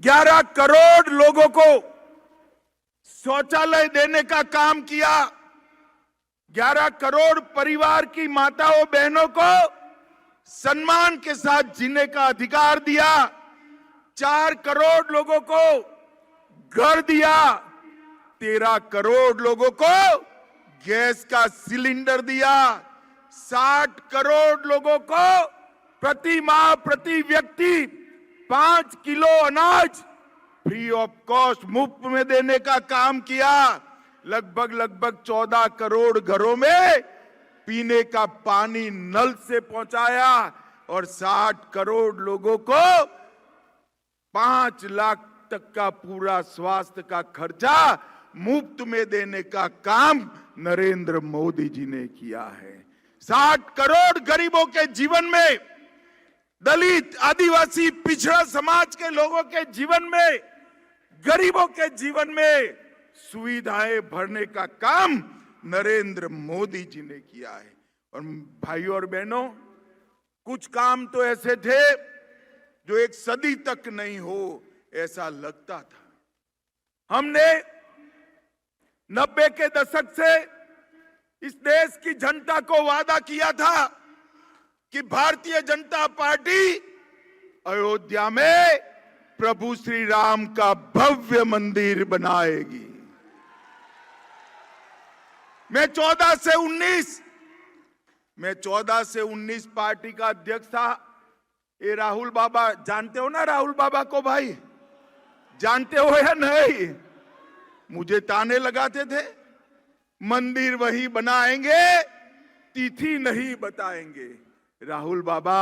11 करोड़ लोगों को शौचालय देने का काम किया। 11 करोड़ परिवार की माताओं बहनों को सम्मान के साथ जीने का अधिकार दिया। 4 करोड़ लोगों को घर दिया। 13 करोड़ लोगों को गैस का सिलेंडर दिया। 60 करोड़ लोगों को प्रति माह प्रति व्यक्ति 5 किलो अनाज फ्री ऑफ कॉस्ट मुफ्त में देने का काम किया। लगभग 14 करोड़ घरों में पीने का पानी नल से पहुंचाया और 60 करोड़ लोगों को 5 लाख तक का पूरा स्वास्थ्य का खर्चा मुफ्त में देने का काम नरेंद्र मोदी जी ने किया है। 60 करोड़ गरीबों के जीवन में, दलित आदिवासी पिछड़ा समाज के लोगों के जीवन में, गरीबों के जीवन में सुविधाएं भरने का काम नरेंद्र मोदी जी ने किया है। और भाइयों और बहनों, कुछ काम तो ऐसे थे जो एक सदी तक नहीं हो ऐसा लगता था। हमने 90 के दशक से इस देश की जनता को वादा किया था कि भारतीय जनता पार्टी अयोध्या में प्रभु श्री राम का भव्य मंदिर बनाएगी। मैं 14 से 19 पार्टी का अध्यक्ष था। ये राहुल बाबा, जानते हो ना राहुल बाबा को? भाई जानते हो या नहीं? मुझे ताने लगाते थे, मंदिर वही बनाएंगे, तिथि नहीं बताएंगे। राहुल बाबा,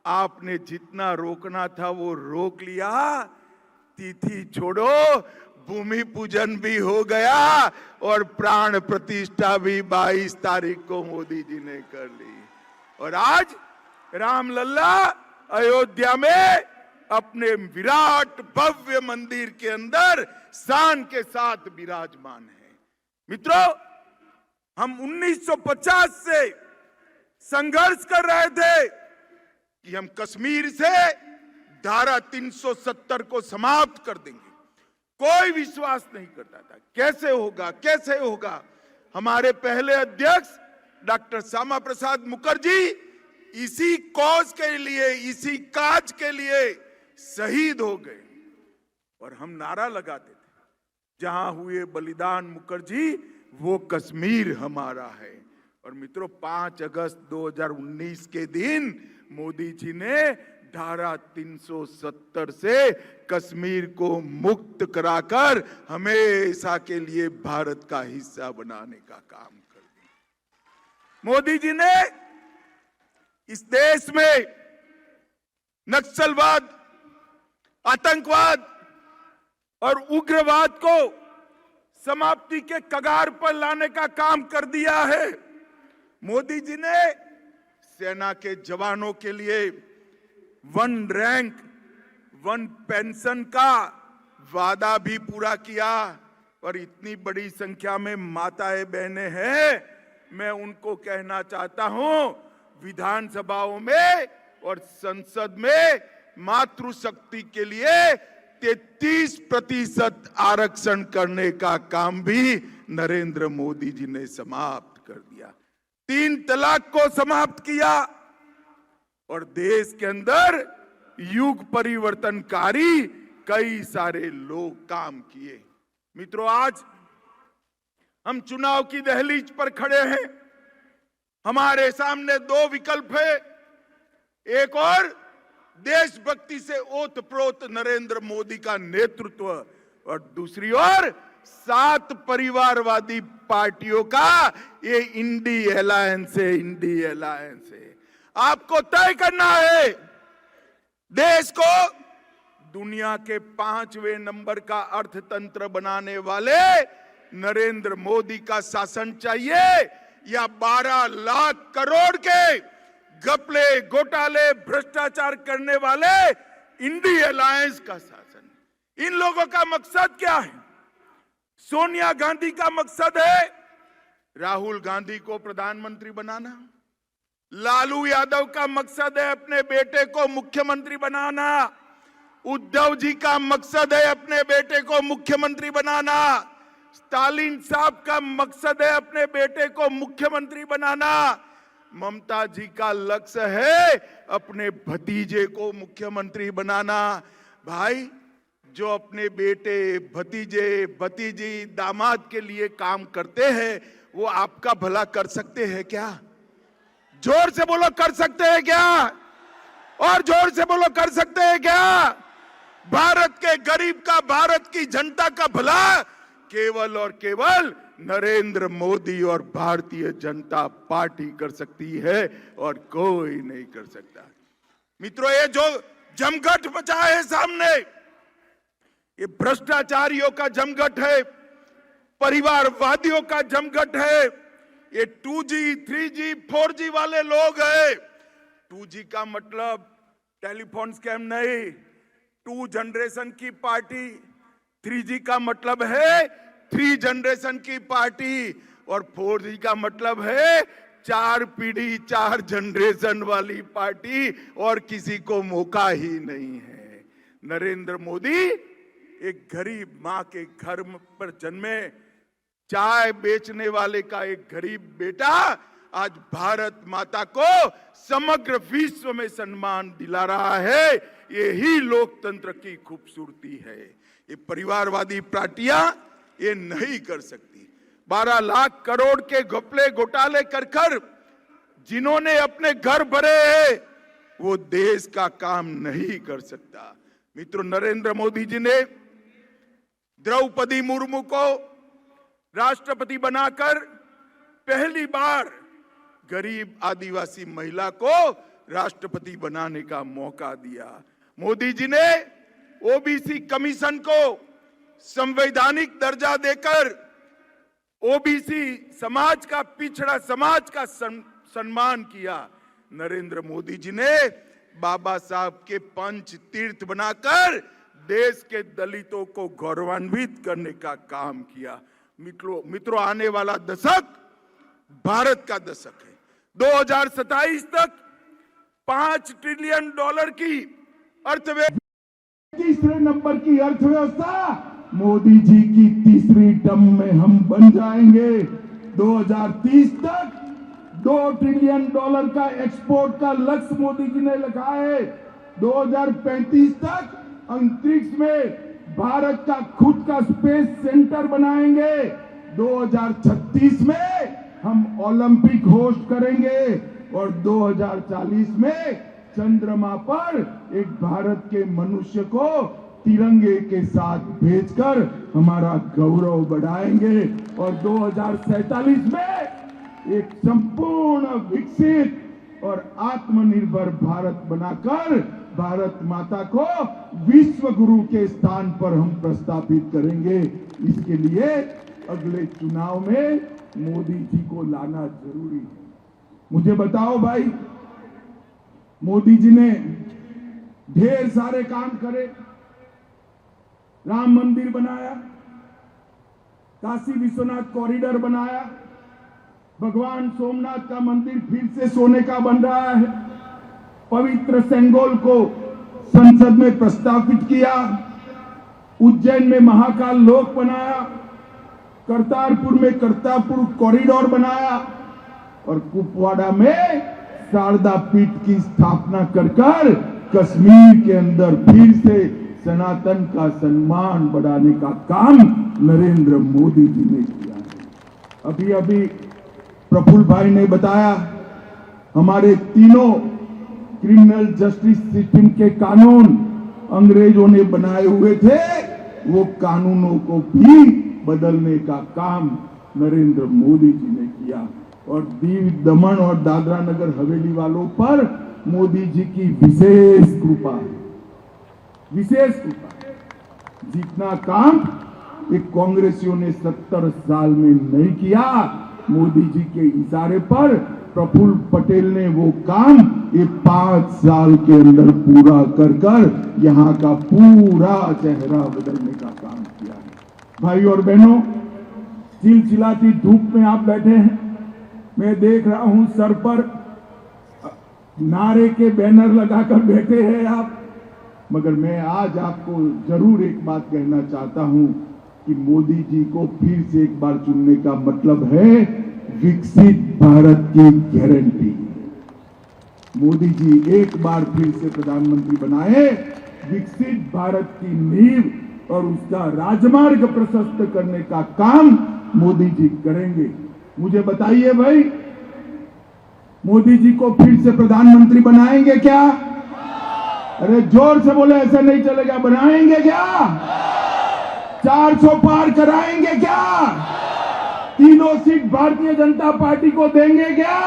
आपने जितना रोकना था वो रोक लिया। तिथि छोड़ो, भूमि पूजन भी हो गया और प्राण प्रतिष्ठा भी 22 तारीख को मोदी जी ने कर ली। और आज रामलला अयोध्या में अपने विराट भव्य मंदिर के अंदर शान के साथ विराजमान है। मित्रों, हम 1950 से संघर्ष कर रहे थे कि हम कश्मीर से धारा 370 को समाप्त कर देंगे। कोई विश्वास नहीं करता था कैसे होगा। हमारे पहले अध्यक्ष डॉक्टर श्यामा प्रसाद मुखर्जी इसी कॉज के लिए, इसी काज के लिए शहीद हो गए। और हम नारा लगाते थे, जहां हुए बलिदान मुखर्जी वो कश्मीर हमारा है। और मित्रों, 5 अगस्त 2019 के दिन मोदी जी ने धारा 370 से कश्मीर को मुक्त कराकर हमेशा के लिए भारत का हिस्सा बनाने का काम कर दिया। मोदी जी ने इस देश में नक्सलवाद, आतंकवाद और उग्रवाद को समाप्ति के कगार पर लाने का काम कर दिया है। मोदी जी ने सेना के जवानों के लिए 1 रैंक 1 पेंशन का वादा भी पूरा किया। और इतनी बड़ी संख्या में माताएं बहनें हैं, मैं उनको कहना चाहता हूं, विधानसभाओं में और संसद में मातृशक्ति के लिए 33% आरक्षण करने का काम भी नरेंद्र मोदी जी ने समाप्त कर दिया। 3 तलाक को समाप्त किया और देश के अंदर युग परिवर्तनकारी कई सारे लोग काम किए। मित्रों, आज हम चुनाव की दहलीज पर खड़े हैं। हमारे सामने 2 विकल्प है। एक और देशभक्ति से ओतप्रोत नरेंद्र मोदी का नेतृत्व, और दूसरी ओर 7 परिवारवादी पार्टियों का ये इंडी अलायंस है। आपको तय करना है, देश को दुनिया के 5वें नंबर का अर्थतंत्र बनाने वाले नरेंद्र मोदी का शासन चाहिए या 12 लाख करोड़ के घपले, घोटाले, भ्रष्टाचार करने वाले इंडी अलायंस का शासन। इन लोगों का मकसद क्या है? सोनिया गांधी का मकसद है राहुल गांधी को प्रधानमंत्री बनाना। लालू यादव का मकसद है अपने बेटे को मुख्यमंत्री बनाना। उद्धव जी का मकसद है अपने बेटे को मुख्यमंत्री बनाना, स्टालिन साहब का मकसद है अपने बेटे को मुख्यमंत्री बनाना, ममता जी का लक्ष्य है अपने भतीजे को मुख्यमंत्री बनाना। भाई, जो अपने बेटे, भतीजे, भतीजी, दामाद के लिए काम करते हैं वो आपका भला कर सकते हैं क्या? जोर से बोलो, कर सकते हैं क्या? और जोर से बोलो, कर सकते हैं क्या? भारत के गरीब का, भारत की जनता का भला केवल और केवल नरेंद्र मोदी और भारतीय जनता पार्टी कर सकती है और कोई नहीं कर सकता। मित्रों, ये जो जमघट बचा है सामने, ये भ्रष्टाचारियों का जमघट है, परिवारवादियों का जमघट है, ये 2G, 3G, 4G वाले लोग हैं। 2G का मतलब टेलीफोन स्कैम नहीं, 2 जनरेशन की पार्टी। 3G का मतलब है 3 जनरेशन की पार्टी, और 4G का मतलब है 4 पीढ़ी, 4 जनरेशन वाली पार्टी, और किसी को मौका ही नहीं है। नरेंद्र मोदी एक गरीब मां के घर पर जन्मे, चाय बेचने वाले का एक गरीब बेटा आज भारत माता को समग्र विश्व में सम्मान दिला रहा है। यही लोकतंत्र की खूबसूरती है। ये परिवारवादी पार्टियां ये नहीं कर सकती। 12 लाख करोड़ के घपले घोटाले कर जिन्होंने अपने घर भरे हैं वो देश का काम नहीं कर सकता। मित्रों, नरेंद्र मोदी जी ने द्रौपदी मुर्मू को राष्ट्रपति बनाकर पहली बार गरीब आदिवासी महिला को राष्ट्रपति बनाने का मौका दिया। मोदी जी ने ओबीसी कमीशन को संवैधानिक दर्जा देकर ओबीसी समाज का, पिछड़ा समाज का सम्मान किया। नरेंद्र मोदी जी ने बाबा साहब के पंच तीर्थ बनाकर देश के दलितों को गौरवान्वित करने का काम किया। मित्रों, आने वाला दशक भारत का दशक है। 2027 तक $5 ट्रिलियन की अर्थव्यवस्था, तीसरे नंबर की अर्थव्यवस्था मोदी जी की तीसरी टर्म में हम बन जाएंगे। 2030 तक $2 ट्रिलियन का एक्सपोर्ट का लक्ष्य मोदी जी ने रखा है। 2035 तक अंतरिक्ष में भारत का खुद का स्पेस सेंटर बनाएंगे। 2036 में हम ओलंपिक होस्ट करेंगे और 2040 में चंद्रमा पर एक भारत के मनुष्य को तिरंगे के साथ भेजकर हमारा गौरव बढ़ाएंगे और 2047 में एक संपूर्ण विकसित और आत्मनिर्भर भारत बनाकर भारत माता को विश्व गुरु के स्थान पर हम प्रस्थापित करेंगे। इसके लिए अगले चुनाव में मोदी जी को लाना जरूरी है। मुझे बताओ भाई, मोदी जी ने ढेर सारे काम करे, राम मंदिर बनाया, काशी विश्वनाथ कॉरिडोर बनाया, भगवान सोमनाथ का मंदिर फिर से सोने का बन रहा है, पवित्र सेंगोल को संसद में प्रस्तावित किया, उज्जैन में महाकाल लोक बनाया, करतारपुर में करतारपुर कॉरिडोर बनाया और कुपवाड़ा में शारदा पीठ की स्थापना कर कश्मीर के अंदर फिर से सनातन का सम्मान बढ़ाने का काम नरेंद्र मोदी जी ने किया है। अभी अभी प्रफुल्ल भाई ने बताया, हमारे तीनों क्रिमिनल जस्टिस सिस्टम के कानून अंग्रेजों ने बनाए हुए थे, वो कानूनों को भी बदलने का काम नरेंद्र मोदी जी ने किया और दीव दमन और दादरा नगर हवेली वालों पर मोदी जी की विशेष कृपा। जितना काम एक कांग्रेसियों ने 70 साल में नहीं किया, मोदी जी के इशारे पर प्रफुल्ल पटेल ने वो काम ये 5 साल के अंदर पूरा कर यहाँ का पूरा चेहरा बदलने का काम किया है। भाई और बहनों, चिलचिलाती धूप में आप बैठे हैं, मैं देख रहा हूं सर पर नारे के बैनर लगाकर बैठे हैं आप। मगर मैं आज आपको जरूर एक बात कहना चाहता हूं कि मोदी जी को फिर से एक बार चुनने का मतलब है विकसित भारत की गारंटी। मोदी जी एक बार फिर से प्रधानमंत्री बनाए, विकसित भारत की नींव और उसका राजमार्ग प्रशस्त करने का काम मोदी जी करेंगे। मुझे बताइए भाई, मोदी जी को फिर से प्रधानमंत्री बनाएंगे क्या? अरे जोर से बोले, ऐसा नहीं चलेगा। बनाएंगे क्या? 400 पार कराएंगे क्या? 3 सीट भारतीय जनता पार्टी को देंगे क्या?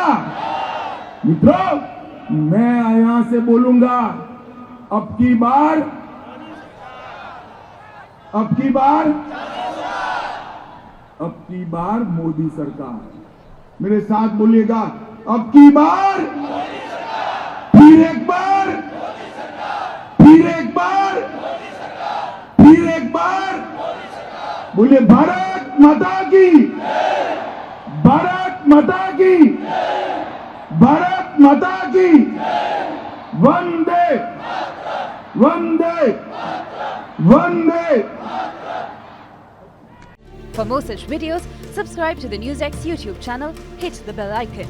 मित्रों, मैं यहां से बोलूंगा, अब की बार मोदी सरकार। मेरे साथ बोलिएगा, अब की बार, फिर एक बार, फिर एक बार, फिर एक बार। बोलिए भारत माता की, भारत माता की, भारत माता की। वंदे वंदे वंदे। For more such videos, subscribe to the NewsX YouTube channel, hit the bell icon.